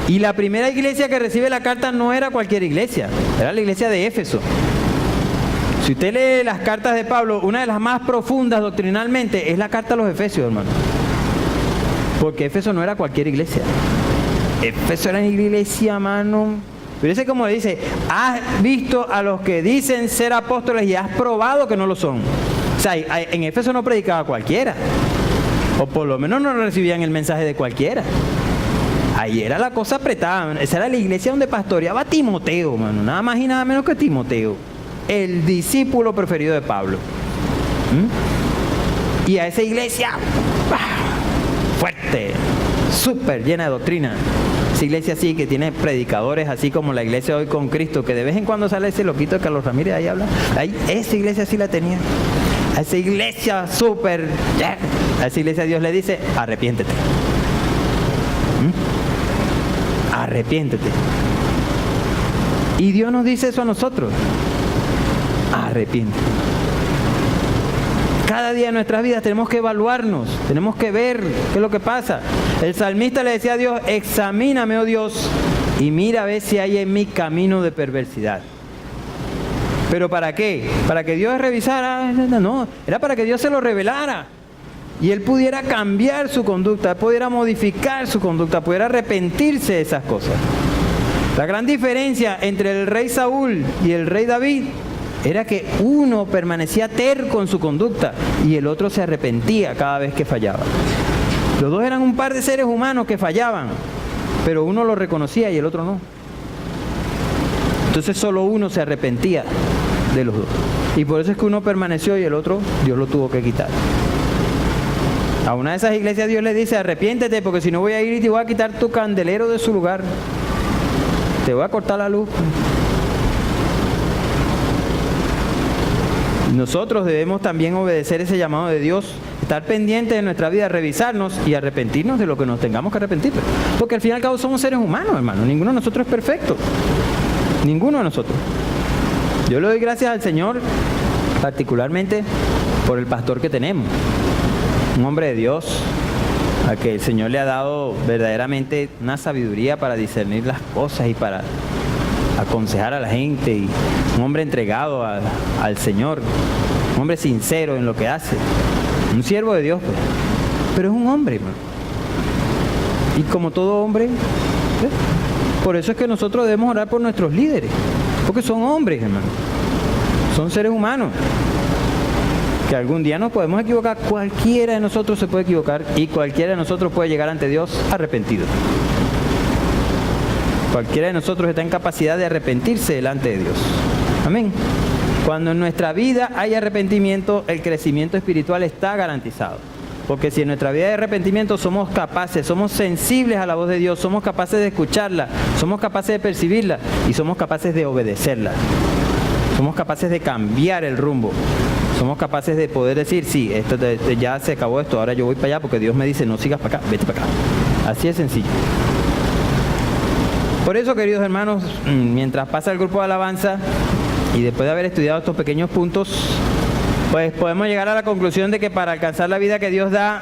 Y la primera iglesia que recibe la carta no era cualquier iglesia, era la iglesia de Éfeso. Si usted lee las cartas de Pablo, una de las más profundas doctrinalmente es la carta a los Efesios, hermano. Porque Éfeso no era cualquier iglesia. Éfeso era una iglesia, hermano. Fíjese cómo dice: has visto a los que dicen ser apóstoles y has probado que no lo son. O sea, en Éfeso no predicaba cualquiera. O por lo menos no recibían el mensaje de cualquiera. Ahí era la cosa apretada. Esa era la iglesia donde pastoreaba Timoteo, mano. Nada más y nada menos que Timoteo, el discípulo preferido de Pablo. Y a esa iglesia fuerte, súper llena de doctrina. Esa iglesia así que tiene predicadores así como la iglesia hoy con Cristo, que de vez en cuando sale ese loquito de Carlos Ramírez ahí habla. Esa iglesia sí la tenía. A esa iglesia súper, a esa iglesia Dios le dice: arrepiéntete. Arrepiéntete. Y Dios nos dice eso a nosotros: arrepiéntete. Cada día de nuestras vidas tenemos que evaluarnos, tenemos que ver qué es lo que pasa. El salmista le decía a Dios: examíname, oh Dios, y mira a ver si hay en mí camino de perversidad. ¿Pero para qué? ¿Para que Dios revisara? No, era para que Dios se lo revelara. Y él pudiera cambiar su conducta, pudiera modificar su conducta, pudiera arrepentirse de esas cosas. La gran diferencia entre el rey Saúl y el rey David era que uno permanecía terco en su conducta y el otro se arrepentía cada vez que fallaba. Los dos eran un par de seres humanos que fallaban, pero uno lo reconocía y el otro no. Entonces solo uno se arrepentía de los dos. Y por eso es que uno permaneció y el otro Dios lo tuvo que quitar. A una de esas iglesias Dios le dice: arrepiéntete, porque si no voy a ir y te voy a quitar tu candelero de su lugar. Te voy a cortar la luz. Nosotros debemos también obedecer ese llamado de Dios, estar pendientes de nuestra vida, revisarnos y arrepentirnos de lo que nos tengamos que arrepentir. Porque al fin y al cabo somos seres humanos, hermano. Ninguno de nosotros es perfecto. Ninguno de nosotros. Yo le doy gracias al Señor, particularmente por el pastor que tenemos. Un hombre de Dios, a que el Señor le ha dado verdaderamente una sabiduría para discernir las cosas y para aconsejar a la gente. Y un hombre entregado al Señor. Un un hombre sincero en lo que hace, un siervo de Dios, pues. Pero es un hombre, hermano. Y como todo hombre, por eso es que nosotros debemos orar por nuestros líderes, porque son hombres, hermano. Son seres humanos. Que algún día nos podemos equivocar, cualquiera de nosotros se puede equivocar y cualquiera de nosotros puede llegar ante Dios arrepentido. Cualquiera de nosotros está en capacidad de arrepentirse delante de Dios. Amén. Cuando en nuestra vida hay arrepentimiento, el crecimiento espiritual está garantizado. Porque si en nuestra vida hay arrepentimiento somos capaces, somos sensibles a la voz de Dios, somos capaces de escucharla, somos capaces de percibirla y somos capaces de obedecerla. Somos capaces de cambiar el rumbo. Somos capaces de poder decir, sí, esto ya se acabó esto, ahora yo voy para allá porque Dios me dice, no sigas para acá, vete para acá. Así es sencillo. Por eso, queridos hermanos, mientras pasa el grupo de alabanza y después de haber estudiado estos pequeños puntos, pues podemos llegar a la conclusión de que para alcanzar la vida que Dios da,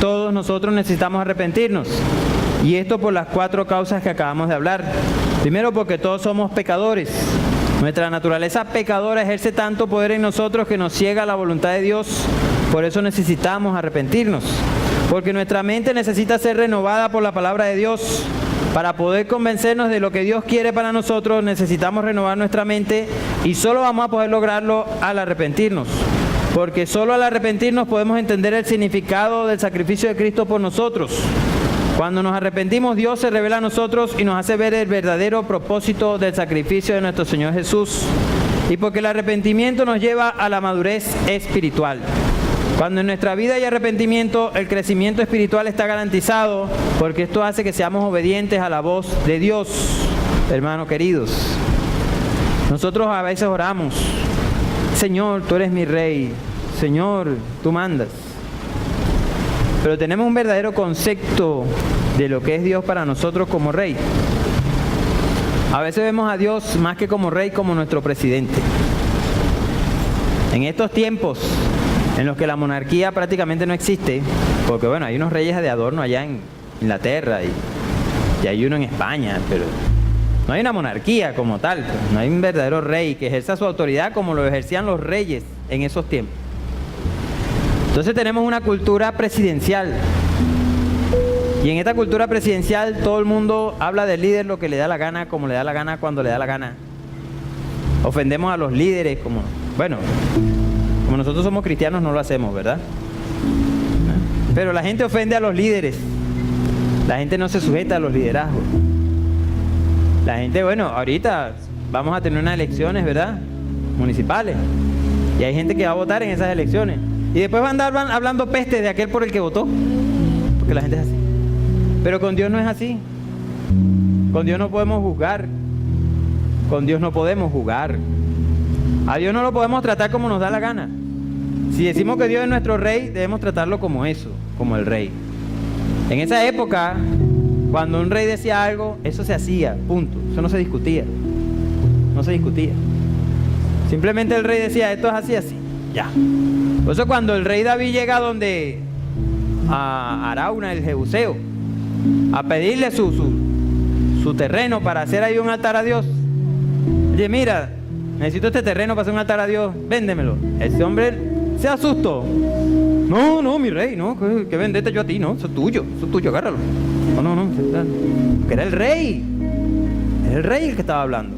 todos nosotros necesitamos arrepentirnos. Y esto por las 4 causas que acabamos de hablar. Primero, porque todos somos pecadores. Nuestra naturaleza pecadora ejerce tanto poder en nosotros que nos ciega la voluntad de Dios. Por eso necesitamos arrepentirnos. Porque nuestra mente necesita ser renovada por la palabra de Dios. Para poder convencernos de lo que Dios quiere para nosotros, necesitamos renovar nuestra mente y solo vamos a poder lograrlo al arrepentirnos. Porque solo al arrepentirnos podemos entender el significado del sacrificio de Cristo por nosotros. Cuando nos arrepentimos, Dios se revela a nosotros y nos hace ver el verdadero propósito del sacrificio de nuestro Señor Jesús. Y porque el arrepentimiento nos lleva a la madurez espiritual. Cuando en nuestra vida hay arrepentimiento, el crecimiento espiritual está garantizado, porque esto hace que seamos obedientes a la voz de Dios, hermanos queridos. Nosotros a veces oramos, Señor, tú eres mi Rey, Señor, tú mandas. Pero tenemos un verdadero concepto de lo que es Dios para nosotros como Rey. A veces vemos a Dios más que como Rey, como nuestro presidente. En estos tiempos en los que la monarquía prácticamente no existe, porque bueno, hay unos reyes de adorno allá en Inglaterra y hay uno en España, pero no hay una monarquía como tal, no hay un verdadero rey que ejerza su autoridad como lo ejercían los reyes en esos tiempos. Entonces tenemos una cultura presidencial y en esta cultura presidencial todo el mundo habla del líder lo que le da la gana, como le da la gana, cuando le da la gana. Ofendemos a los líderes como nosotros somos cristianos no lo hacemos, ¿verdad? Pero la gente ofende a los líderes. La gente no se sujeta a los liderazgos. La gente, ahorita vamos a tener unas elecciones, ¿verdad? Municipales. Y hay gente que va a votar en esas elecciones. Y después van a andar hablando peste de aquel por el que votó. Porque la gente es así. Pero con Dios no es así. Con Dios no podemos juzgar. Con Dios no podemos jugar. A Dios no lo podemos tratar como nos da la gana. Si decimos que Dios es nuestro Rey, debemos tratarlo como eso, como el Rey. En esa época, cuando un rey decía algo, eso se hacía, punto. Eso no se discutía. No se discutía. Simplemente el rey decía, esto es así, así. Ya. Por eso cuando el rey David llega a Arauna, el Jebuseo, a pedirle su terreno para hacer ahí un altar a Dios. Oye, mira, necesito este terreno para hacer un altar a Dios, véndemelo. Ese hombre se asustó. No, mi rey, no, que vendete yo a ti, no, eso es tuyo, agárralo. No, que era el rey el que estaba hablando.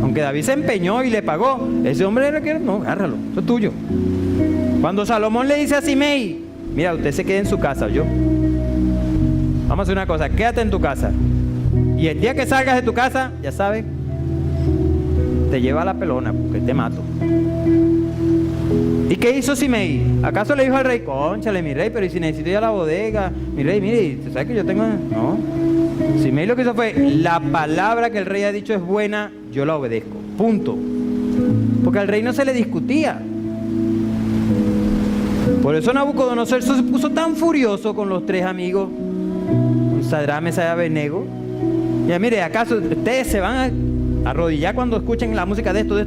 Aunque David se empeñó y le pagó, ese hombre era que no, agárralo, eso es tuyo. Cuando Salomón le dice a Simei, mira, usted se queda en su casa, vamos a hacer una cosa, quédate en tu casa. Y el día que salgas de tu casa, ya sabes, te lleva a la pelona, porque te mato. ¿Y qué hizo Simei? ¿Acaso le dijo al rey, cónchale, mi rey, pero ¿y si necesito ir a la bodega? Mi rey, mire, ¿sabes que yo tengo...? No. Simei lo que hizo fue, la palabra que el rey ha dicho es buena, yo la obedezco. Punto. Porque al rey no se le discutía. Por eso Nabucodonosor se puso tan furioso con los 3 amigos, con Sadrach, Mesach y Abednego. Ya mire, ¿acaso ustedes se van a arrodillar cuando escuchen la música de esto?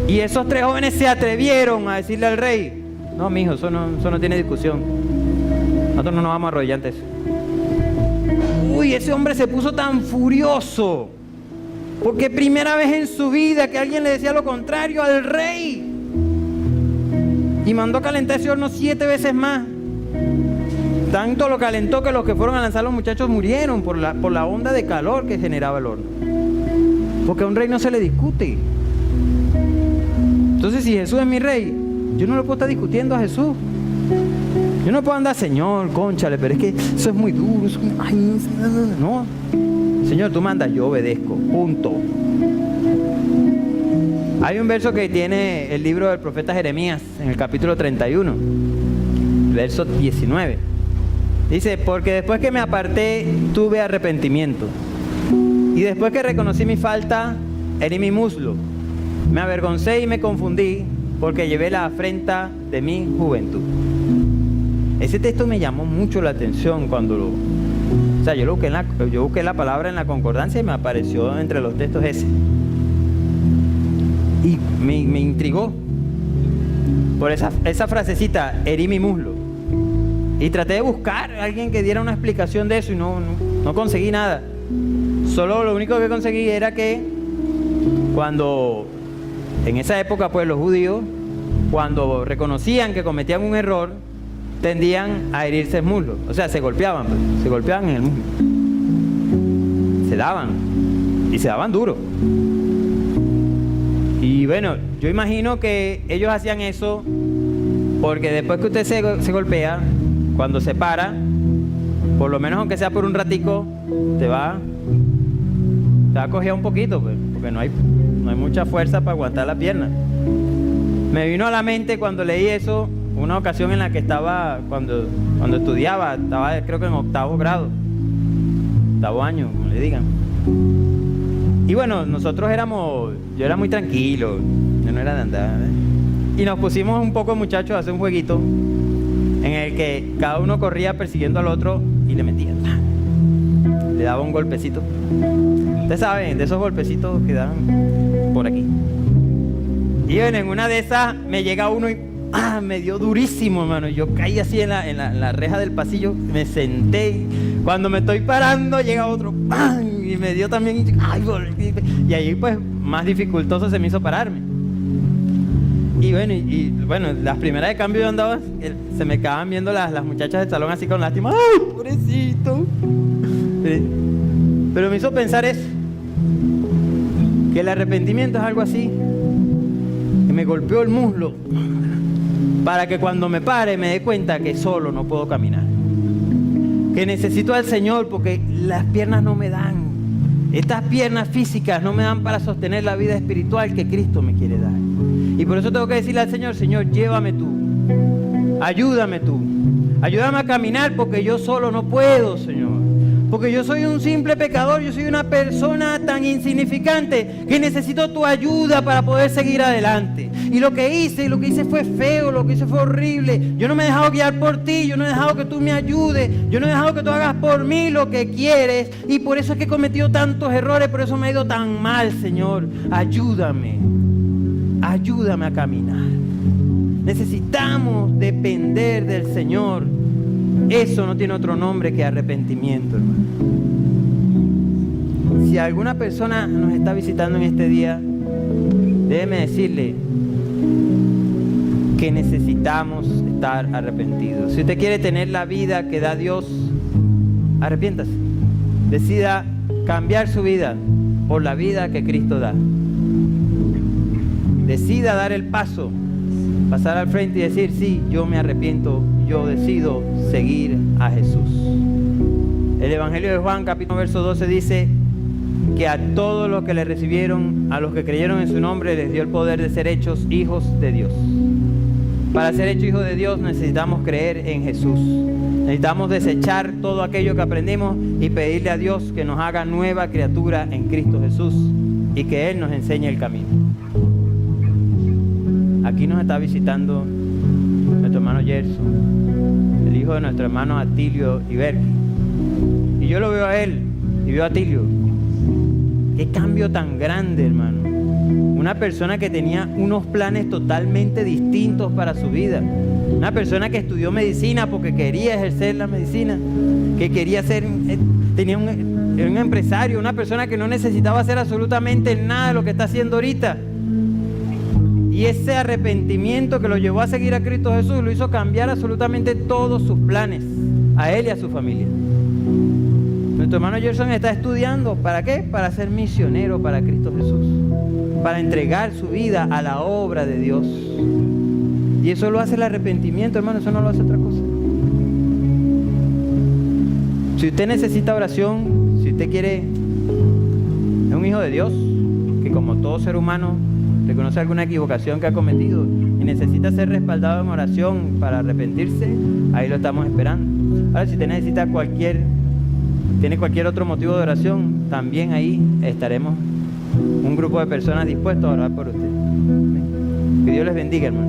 Y esos 3 jóvenes se atrevieron a decirle al rey, no, mijo, eso no tiene discusión. Nosotros no nos vamos a arrodillar ante eso. Uy, ese hombre se puso tan furioso, porque primera vez en su vida que alguien le decía lo contrario al rey. Y mandó a calentar ese horno 7 veces más. Tanto lo calentó que los que fueron a lanzar los muchachos murieron por la onda de calor que generaba el horno. Porque a un rey no se le discute. Entonces, si Jesús es mi rey, yo no le puedo estar discutiendo a Jesús. Yo no puedo andar, Señor, cónchale, pero es que eso es muy duro. Ay, no. Señor, tú mandas, yo obedezco. Punto. Hay un verso que tiene el libro del profeta Jeremías, en el capítulo 31, verso 19. Dice, porque después que me aparté, tuve arrepentimiento. Y después que reconocí mi falta, herí mi muslo. Me avergoncé y me confundí, porque llevé la afrenta de mi juventud. Ese texto me llamó mucho la atención cuando lo... O sea, yo busqué la palabra en la concordancia y me apareció entre los textos ese. Y me intrigó por esa frasecita, herí mi muslo. Y traté de buscar a alguien que diera una explicación de eso y no conseguí nada. Solo lo único que conseguí era que cuando, en esa época, pues los judíos, cuando reconocían que cometían un error, tendían a herirse el muslo. O sea, se golpeaban en el muslo. Se daban. Y se daban duro. Y bueno, yo imagino que ellos hacían eso porque después que usted se golpea, cuando se para, por lo menos aunque sea por un ratico, te va a coger un poquito, pues, porque no hay mucha fuerza para aguantar la pierna. Me vino a la mente cuando leí eso, una ocasión en la que estaba, cuando estudiaba, estaba creo que en 8º grado, 8º año, como le digan. Y bueno, yo era muy tranquilo, yo no era de andar, ¿eh? Y nos pusimos un poco muchachos a hacer un jueguito en el que cada uno corría persiguiendo al otro y le metía, le daba un golpecito. Ustedes saben, de esos golpecitos que dan por aquí. Y bueno, en una de esas me llega uno y me dio durísimo, hermano. Yo caí así en la reja del pasillo, me senté. Cuando me estoy parando llega otro y me dio también. Y ahí pues más dificultoso se me hizo pararme. Y bueno, las primeras de cambio yo andaba, se me quedaban viendo las muchachas del salón así con lástima. ¡Ay, pobrecito! Pero me hizo pensar eso, que el arrepentimiento es algo así, que me golpeó el muslo, para que cuando me pare me dé cuenta que solo no puedo caminar, que necesito al Señor porque las piernas no me dan, estas piernas físicas no me dan para sostener la vida espiritual que Cristo me quiere dar. Y por eso tengo que decirle al Señor, Señor, llévame tú, ayúdame a caminar porque yo solo no puedo, Señor. Porque yo soy un simple pecador, yo soy una persona tan insignificante que necesito tu ayuda para poder seguir adelante. Y lo que hice fue feo, lo que hice fue horrible. Yo no me he dejado guiar por ti, yo no he dejado que tú me ayudes, yo no he dejado que tú hagas por mí lo que quieres. Y por eso es que he cometido tantos errores, por eso me ha ido tan mal, Señor. Ayúdame a caminar. Necesitamos depender del Señor. Eso no tiene otro nombre que arrepentimiento, hermano. Si alguna persona nos está visitando en este día, déjeme decirle que necesitamos estar arrepentidos. Si usted quiere tener la vida que da Dios, arrepiéntase. Decida cambiar su vida por la vida que Cristo da. Decida dar el paso, pasar al frente y decir, sí, yo me arrepiento, yo decido seguir a Jesús. El Evangelio de Juan, capítulo verso 12, dice que a todos los que le recibieron, a los que creyeron en su nombre, les dio el poder de ser hechos hijos de Dios. Para ser hechos hijos de Dios necesitamos creer en Jesús. Necesitamos desechar todo aquello que aprendimos y pedirle a Dios que nos haga nueva criatura en Cristo Jesús y que Él nos enseñe el camino. Aquí nos está visitando nuestro hermano Gerson, el hijo de nuestro hermano Atilio Iberqui. Y yo lo veo a él y veo a Atilio. Qué cambio tan grande, hermano. Una persona que tenía unos planes totalmente distintos para su vida. Una persona que estudió medicina porque quería ejercer la medicina, que quería ser, tenía un empresario, una persona que no necesitaba hacer absolutamente nada de lo que está haciendo ahorita. Y ese arrepentimiento que lo llevó a seguir a Cristo Jesús lo hizo cambiar absolutamente todos sus planes, a él y a su familia. Nuestro hermano Gerson está estudiando, ¿para qué? Para ser misionero para Cristo Jesús, para entregar su vida a la obra de Dios. Y eso lo hace el arrepentimiento, hermano, eso no lo hace otra cosa. Si usted necesita oración, si usted quiere, es un hijo de Dios, que como todo ser humano reconoce alguna equivocación que ha cometido y necesita ser respaldado en oración para arrepentirse, ahí lo estamos esperando. Ahora, si usted necesita tiene cualquier otro motivo de oración, también ahí estaremos un grupo de personas dispuestos a orar por usted. Que Dios les bendiga, hermano.